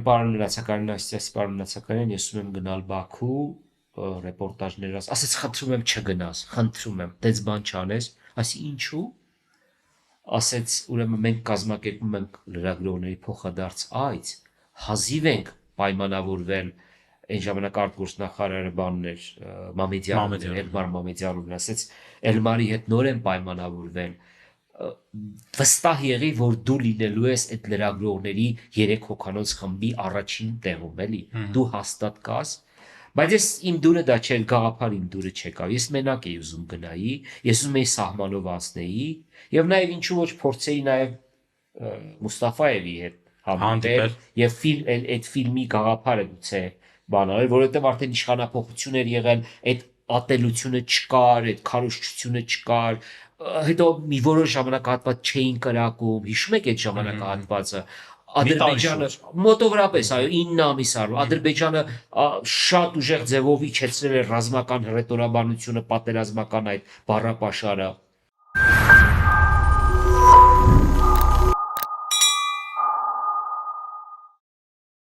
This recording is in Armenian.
Պարոն Լացականյան, պարոն Լացականյան, ես ուզում եմ գնալ Բաքու, ռեպորտաժներ ասեց խնդրում եմ չգնաս, խնդրում եմ, դες բան չանես, ասի ինչու՞։ Ասեց ուրեմն մենք կազմակերպում ենք լրագրողների փոխադարձ այց, հազիվ ենք պայմանավորվել այն ժամանակ արտգործնախարարը բանն էր Մամեդյանն էր, Էլմար Մամեդյանն ասեց Էլմարի հետ նոր են պայմանավորվել վստահ եղի, որ դու լինելու ես այդ լրագրողների 3 հոգանոց խմբի առաջին տեղում, էլի, դու հաստատ կաս, բայց ես իմ դուրը դա չէր, գաղափար իմ դուրը չեկավ, ես մենակ էի ուզում գնայի, ես ուզում էի սահմանով անցնեի, եւ նաեւ ինչու ոչ փորձեի նաեւ Մուստաֆաևի հետ հանդիպել եւ այդ ֆիլմի գաղափարը գուցե բանալ, որովհետեւ արդեն իշխանապողություն էր եղել, այդ ատելությունը չկար, այդ քարոզչությունը չկար, հետո մի որոշ ժամանակահատված չէին կրակում, հիշում եք այդ ժամանակահատվածը, Ադրբեջանը մոտավորապես այո 9 ամիս առ Ադրբեջանը շատ ուժեղ ձևով իջեցրել էր ռազմական հռետորաբանությունը, պատերազմական այդ բառապաշարը